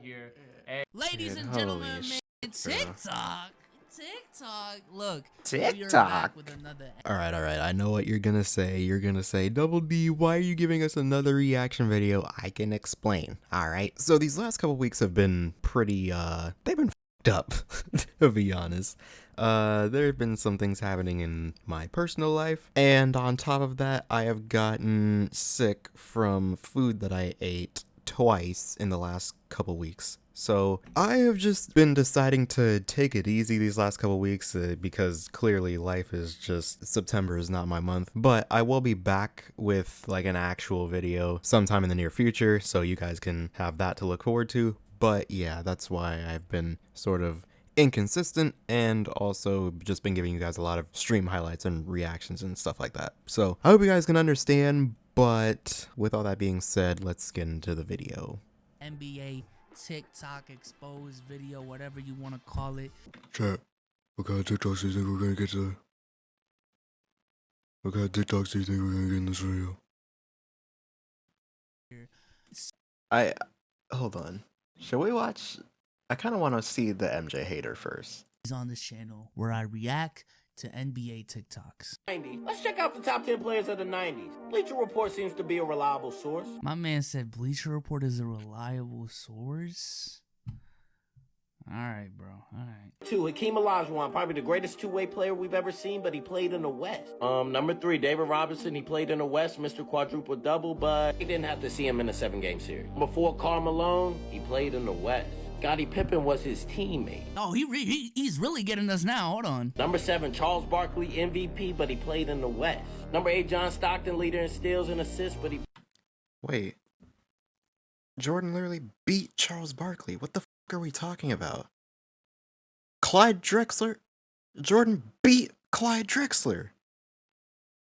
here. Ladies and gentlemen, man, TikTok. Look, TikTok. we are back with another. All right. I know what you're gonna say. You're gonna say, Double D, why are you giving us another reaction video? I can explain. All right. So these last couple weeks have been pretty, they've been f***ed up, to be honest. There have been some things happening in my personal life, and on top of that, I have gotten sick from food that I ate twice in the last couple weeks. So I have just been deciding to take it easy these last couple weeks because clearly life is just, September is not my month. But I will be back with like an actual video sometime in the near future, so you guys can have that to look forward to. But yeah, that's why I've been sort of inconsistent and also just been giving you guys a lot of stream highlights and reactions and stuff like that. So I hope you guys can understand, but with all that being said, let's get into the video. NBA TikTok exposed video, whatever you want to call it. Chat, what kind of TikToks do you think we're gonna get today? What kind of TikToks do you think we're gonna get in this video? Hold on. Should we watch? I kind of want to see the MJ hater first. He's on this channel where I react to NBA TikToks. 90s. Let's check out the top 10 players of the 90s. Bleacher Report seems to be a reliable source. My man said Bleacher Report is a reliable source. Alright, bro. Alright. 2, Hakeem Olajuwon, probably the greatest two-way player we've ever seen, but he played in the West. Number 3, David Robinson, he played in the West, Mr. Quadruple Double, but he didn't have to see him in a 7-game series. Number 4, Karl Malone, he played in the West. Scottie Pippen was his teammate. Oh, he's really getting us now. Hold on. Number 7, Charles Barkley, MVP, but he played in the West. Number 8, John Stockton, leader in steals and assists, but he... Wait. Jordan literally beat Charles Barkley. What the f*** are we talking about? Clyde Drexler? Jordan beat Clyde Drexler.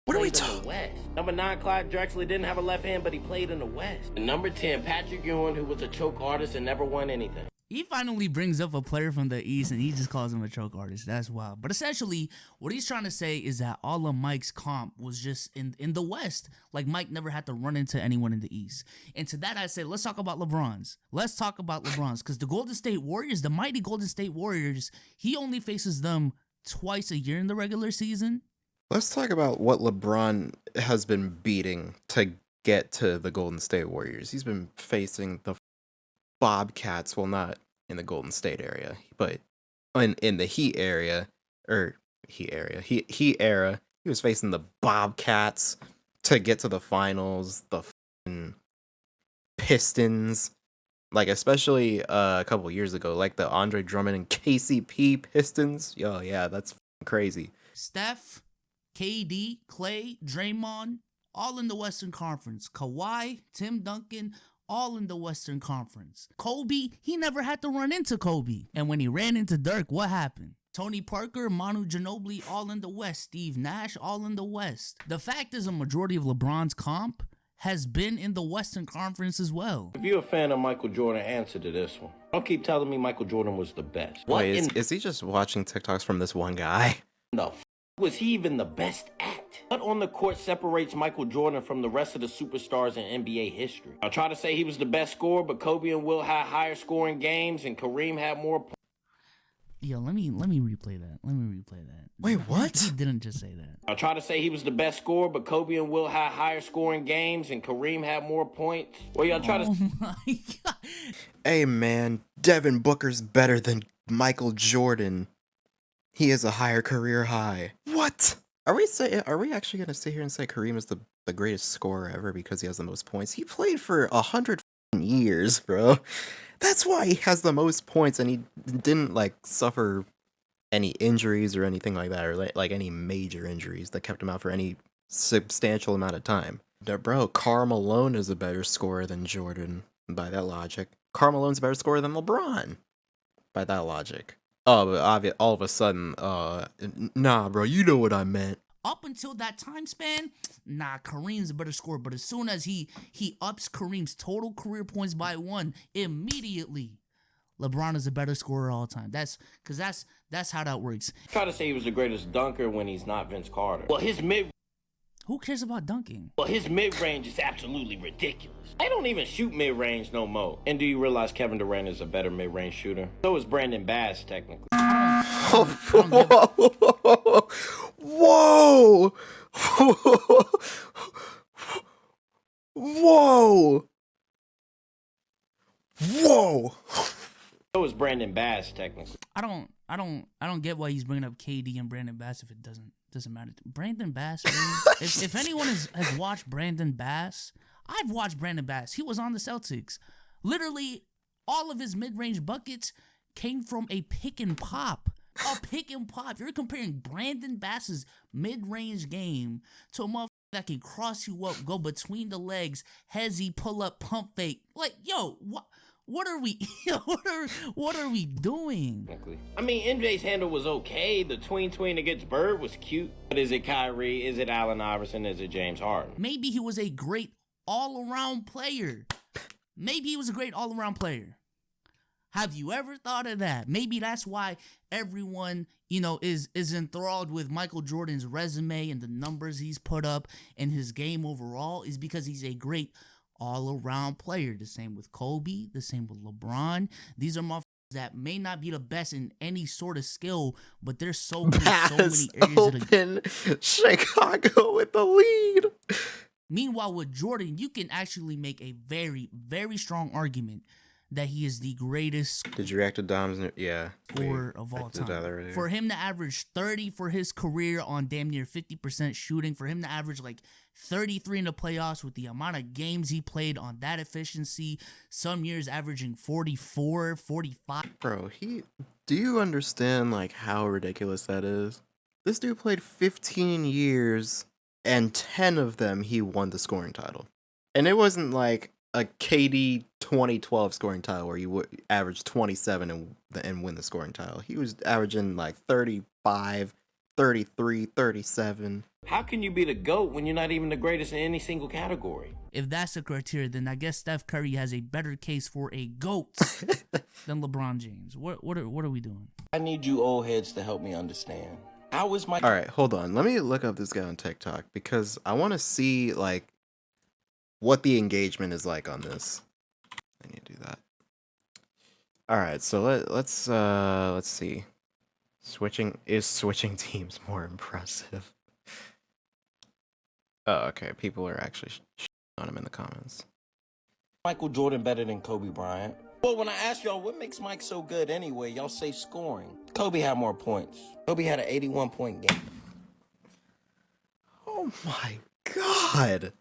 What are we talking? Number 9, Clyde Drexler didn't have a left hand, but he played in the West. And number 10, Patrick Ewing, who was a choke artist and never won anything. He finally brings up a player from the East and he just calls him a choke artist. That's wild. But essentially, what he's trying to say is that all of Mike's comp was just in the West. Like, Mike never had to run into anyone in the East. And to that, I say, let's talk about LeBron's. Let's talk about LeBron's. Because the Golden State Warriors, the mighty Golden State Warriors, he only faces them twice a year in the regular season. Let's talk about what LeBron has been beating to get to the Golden State Warriors. He's been facing the Bobcats, well, not in the Golden State area, but in the Heat area, Heat era, he was facing the Bobcats to get to the finals, the Pistons, like especially a couple years ago, like the Andre Drummond and KCP Pistons. Yo, yeah, that's crazy. Steph, KD, Clay, Draymond, all in the Western Conference. Kawhi, Tim Duncan, all in the Western Conference. Kobe, he never had to run into Kobe. And when he ran into Dirk, what happened? Tony Parker, Manu Ginobili, all in the West. Steve Nash, all in the West. The fact is a majority of LeBron's comp has been in the Western Conference as well. If you're a fan of Michael Jordan, answer to this one. Don't keep telling me Michael Jordan was the best. Wait, is he just watching TikToks from this one guy? No. Was he even the best at? What on the court separates Michael Jordan from the rest of the superstars in NBA history? I'll try to say he was the best scorer, but Kobe and Will had higher scoring games and Kareem had more points. Yo, let me replay that. Wait, what? He didn't just say that. I'll try to say he was the best scorer, but Kobe and Will had higher scoring games and Kareem had more points. Well, y'all try to... Oh my God. Hey man, Devin Booker's better than Michael Jordan. He has a higher career high. What? Are we actually gonna sit here and say Kareem is the greatest scorer ever because he has the most points? He played for 100 years, bro. That's why he has the most points, and he didn't like suffer any injuries or anything like that, or like any major injuries that kept him out for any substantial amount of time. Bro, Karl Malone is a better scorer than Jordan by that logic. Karl Malone's a better scorer than LeBron by that logic. Oh, but all of a sudden, nah, bro, you know what I meant. Up until that time span, nah, Kareem's a better scorer. But as soon as he ups Kareem's total career points by 1, immediately, LeBron is a better scorer all time. That's how that works. Try to say he was the greatest dunker when he's not Vince Carter. Well, his mid... Who cares about dunking? Well, his mid-range is absolutely ridiculous. I don't even shoot mid-range no more. And do you realize Kevin Durant is a better mid-range shooter? So is Brandon Bass, technically. Whoa! Whoa! Whoa! So is Brandon Bass, technically. I don't get why he's bringing up KD and Brandon Bass if it doesn't matter. Brandon Bass, really? if anyone has watched Brandon Bass, I've watched Brandon Bass. He was on the Celtics. Literally, all of his mid-range buckets came from a pick and pop. A pick and pop. You're comparing Brandon Bass's mid-range game to a motherfucker that can cross you up, go between the legs, hezzy, pull up, pump fake. Like, yo, what are we what are we doing? I mean, MJ's handle was okay. The tween against Bird was cute. But is it Kyrie? Is it Allen Iverson? Is it James Harden? Maybe he was a great all-around player. Maybe he was a great all-around player. Have you ever thought of that? Maybe that's why everyone, is enthralled with Michael Jordan's resume and the numbers he's put up and his game overall is because he's a great all-around player. The same with Kobe, the same with LeBron. These are motherfuckers that may not be the best in any sort of skill, but they're so good in so many areas of the Chicago with the lead. Meanwhile, with Jordan, you can actually make a very, very strong argument that he is the greatest Did you react to Dom's? Yeah. scorer of all time. For him to average 30 for his career on damn near 50% shooting, for him to average like 33 in the playoffs with the amount of games he played on that efficiency, some years averaging 44, 45. Bro, do you understand like how ridiculous that is? This dude played 15 years and 10 of them he won the scoring title. And it wasn't like a KD 2012 scoring title where you would average 27 and win the scoring title. He was averaging like 35, 33, 37. How can you be the GOAT when you're not even the greatest in any single category? If that's the criteria, then I guess Steph Curry has a better case for a GOAT than LeBron James. What are we doing? I need you old heads to help me understand. How is my... All right, hold on. Let me look up this guy on TikTok because I want to see like what the engagement is like on this. I need to do that. All right, so let's see. Switching teams more impressive? Oh, okay. People are actually on him in the comments. Michael Jordan better than Kobe Bryant? Well, when I ask y'all what makes Mike so good anyway, y'all say scoring. Kobe had more points. Kobe had an 81-point game. Oh my god.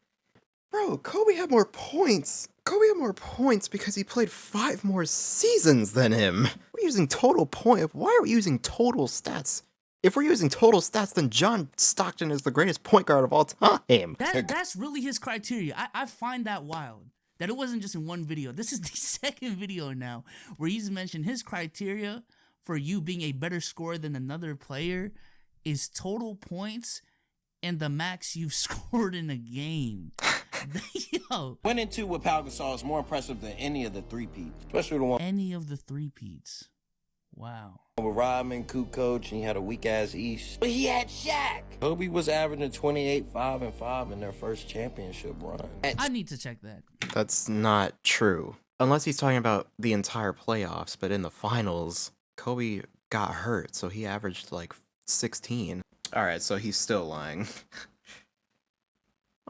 Bro, Kobe had more points. Kobe had more points because he played 5 more seasons than him. We're using total point. Why are we using total stats? If we're using total stats, then John Stockton is the greatest point guard of all time. That's really his criteria. I find that wild. That it wasn't just in one video. This is the second video now where he's mentioned his criteria for you being a better scorer than another player is total points and the max you've scored in a game. Yo. Winning 2 with Pau Gasol is more impressive than any of the three-peats. Especially the one any of the three-peats. Wow. with Rodman, Kukoc, and he had a weak-ass East. But he had Shaq. Kobe was averaging 28, 5, and 5 in their first championship run. I need to check that. That's not true. Unless he's talking about the entire playoffs, but in the finals, Kobe got hurt, so he averaged like 16. Alright, so he's still lying.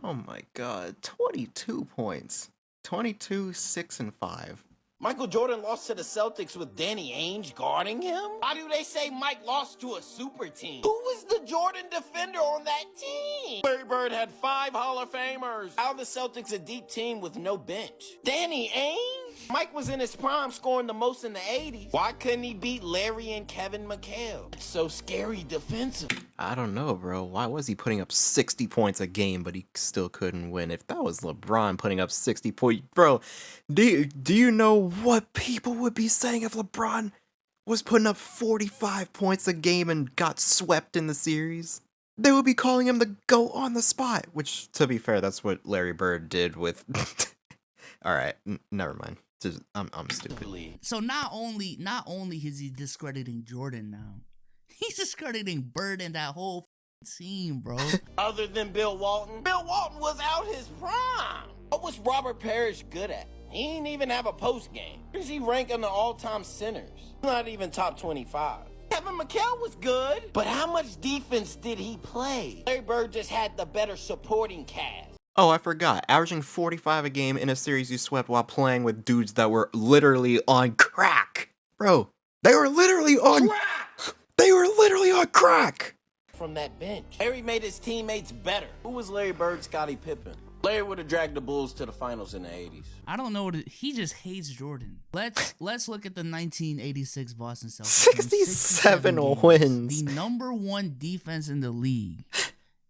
Oh my god, 22 points. 22, 6, and 5. Michael Jordan lost to the Celtics with Danny Ainge guarding him? Why do they say Mike lost to a super team? Who was the Jordan defender on that team? Larry Bird had 5 Hall of Famers. How are the Celtics a deep team with no bench? Danny Ainge? Mike was in his prime scoring the most in the 80s. Why couldn't he beat Larry and Kevin McHale? It's so scary defensive. I don't know, bro. Why was he putting up 60 points a game, but he still couldn't win? If that was LeBron putting up 60 points, bro, do you know what people would be saying if LeBron was putting up 45 points a game and got swept in the series? They would be calling him the GOAT on the spot, which, to be fair, that's what Larry Bird did with... Alright, never mind. Just, I'm stupid. So not only is he discrediting Jordan now, he's discrediting Bird and that whole team, bro. Other than Bill Walton? Bill Walton was out his prime. What was Robert Parrish good at? He didn't even have a post game. Where does he rank on the all-time centers? Not even top 25. Kevin McHale was good, but how much defense did he play? Larry Bird just had the better supporting cast. Oh, I forgot. Averaging 45 a game in a series you swept while playing with dudes that were literally on crack. Bro, they were literally on crack! They were literally on crack! From that bench. Larry made his teammates better. Who was Larry Bird, Scottie Pippen? Larry would have dragged the Bulls to the finals in the 80s. I don't know what he just hates Jordan. Let's look at the 1986 Boston Celtics. 67 wins. The #1 defense in the league.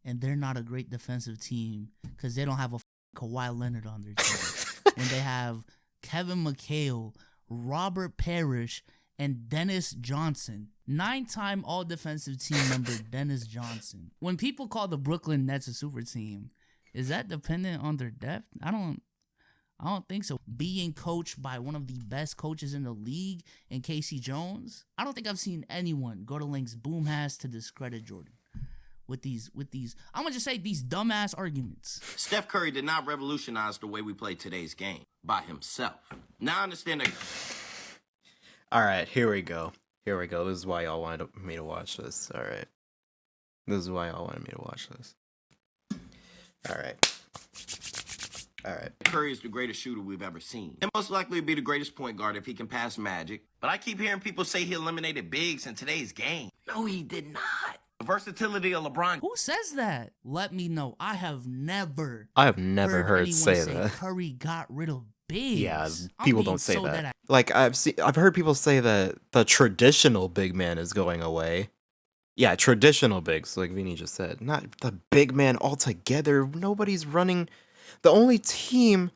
And they're not a great defensive team because they don't have a Kawhi Leonard on their team. When they have Kevin McHale, Robert Parrish, and Dennis Johnson. 9-time all-defensive team member Dennis Johnson. When people call the Brooklyn Nets a super team, is that dependent on their depth? I don't think so. Being coached by one of the best coaches in the league in Casey Jones, I don't think I've seen anyone go to lengths boom-ass to discredit Jordan. With these, I'm gonna just say these dumbass arguments. Steph Curry did not revolutionize the way we play today's game by himself. Now I understand that. All right, here we go. Here we go. This is why y'all wanted me to watch this. All right. This is why y'all wanted me to watch this. All right. All right. Curry is the greatest shooter we've ever seen. And most likely be the greatest point guard if he can pass Magic. But I keep hearing people say he eliminated bigs in today's game. No, he did not. The versatility of LeBron. Who says that? Let me know. I have never heard say that. Curry got rid of bigs. Yeah, people don't say that. Like I've heard people say that the traditional big man is going away. Yeah, traditional bigs, like Vinny just said. Not the big man altogether. Nobody's running. The only team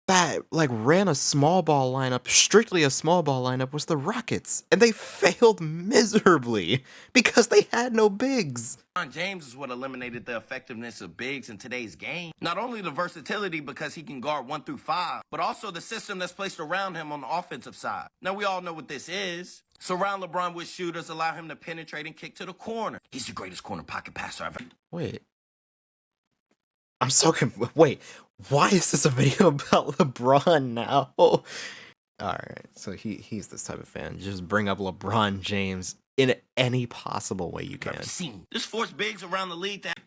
that like ran a small ball lineup, strictly a small ball lineup, was the Rockets. And they failed miserably because they had no bigs. LeBron James is what eliminated the effectiveness of bigs in today's game. Not only the versatility because he can guard 1 through 5, but also the system that's placed around him on the offensive side. Now we all know what this is. Surround LeBron with shooters, allow him to penetrate and kick to the corner. He's the greatest corner pocket passer ever. Wait. I'm so wait, why is this a video about LeBron now? All right, so he's this type of fan. Just bring up LeBron James in any possible way you can. This forced bigs around the league that.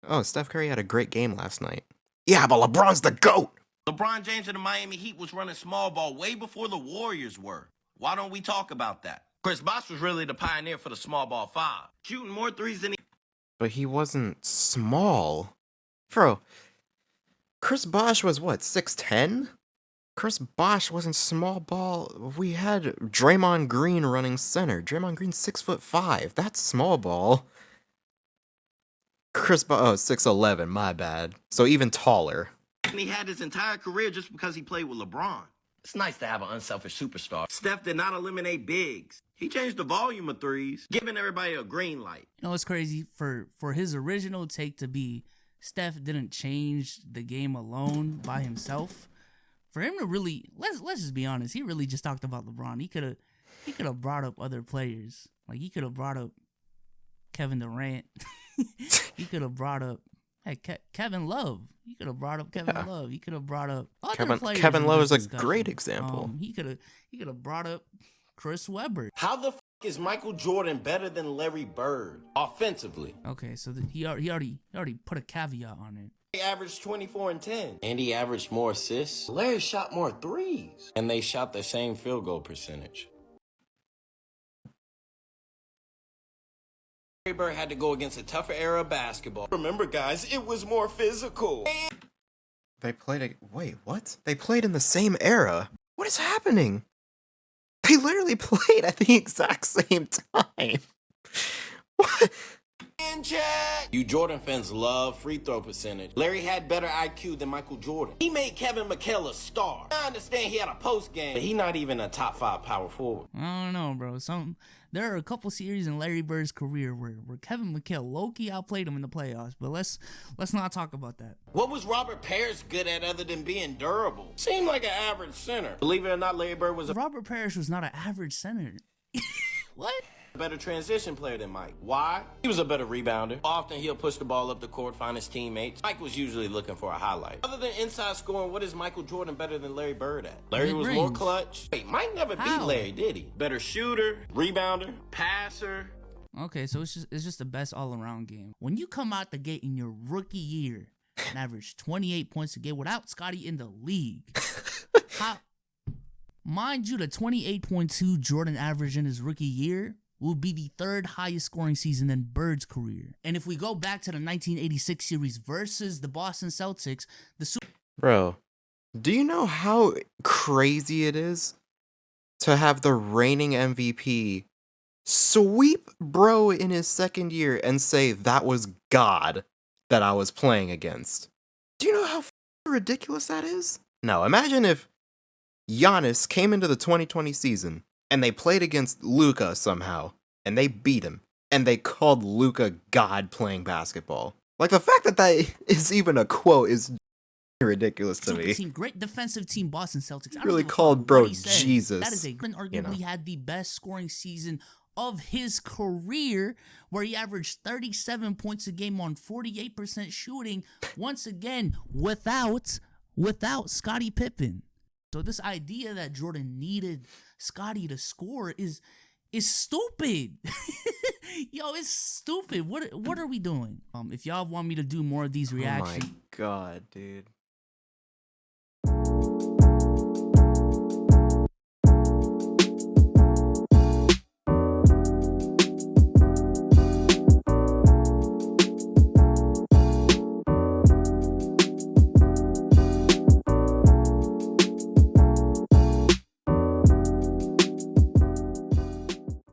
Oh, Steph Curry had a great game last night. Yeah, but LeBron's the GOAT. LeBron James and the Miami Heat was running small ball way before the Warriors were. Why don't we talk about that? Chris Bosh was really the pioneer for the small ball 5, shooting more threes than he. But he wasn't small. Bro, Chris Bosh was what, 6'10"? Chris Bosh wasn't small ball. We had Draymond Green running center. Draymond Green 6'5". That's small ball. Chris Bosh, 6'11", my bad. So even taller. And he had his entire career just because he played with LeBron. It's nice to have an unselfish superstar. Steph did not eliminate bigs. He changed the volume of threes, giving everybody a green light. You know, it's crazy for his original take to be Steph didn't change the game alone by himself. For him to really, let's just be honest, he really just talked about LeBron. He could have brought up other players. Like he could have brought up Kevin Durant. He could have brought up Kevin Love. He could have brought up Kevin Love. He could have brought up other players. Kevin Love is a great example. He could have brought up Chris Webber. How the is Michael Jordan better than Larry Bird offensively? Okay, so he already put a caveat on it. He averaged 24 and 10. And he averaged more assists. Larry shot more threes. And they shot the same field goal percentage. Larry Bird had to go against a tougher era of basketball. Remember, guys, it was more physical. They played wait, what? They played in the same era? What is happening? They literally played at the exact same time. What? You Jordan fans love free throw percentage. Larry had better IQ than Michael Jordan. He made Kevin McHale a star. I understand he had a post game, but he's not even a top 5 power forward. I don't know, bro. There are a couple series in Larry Bird's career where Kevin McHale low-key outplayed him in the playoffs, but let's not talk about that. What was Robert Parrish good at other than being durable? Seemed like an average center. Believe it or not, Larry Bird was Robert Parrish was not an average center. What? better transition player than Mike. Why? He was a better rebounder. Often he'll push the ball up the court, find his teammates. Mike was usually looking for a highlight. Other than inside scoring, what is Michael Jordan better than Larry Bird at? Larry was more clutch. Wait, Mike never beat Larry, did he? Better shooter, rebounder, passer. Okay, so it's just the best all-around game. When you come out the gate in your rookie year and average 28 points a game without Scotty in the league, mind you, the 28.2 Jordan average in his rookie year will be the third highest scoring season in Bird's career. And if we go back to the 1986 series versus the Boston Celtics, Bro, do you know how crazy it is to have the reigning MVP sweep bro in his second year and say that was God that I was playing against? Do you know how ridiculous that is? Now, imagine if Giannis came into the 2020 season and they played against Luka somehow and they beat him and they called Luka God playing basketball. Like, the fact that that is even a quote is ridiculous to me. Team, great defensive team, Boston Celtics. I Really called bro Jesus. That is arguably had the best scoring season of his career, where he averaged 37 points a game on 48% shooting, once again without Scottie Pippen. So this idea that Jordan needed Scottie to score is stupid. Yo, it's stupid. What are we doing? If y'all want me to do more of these reactions, oh my God, dude.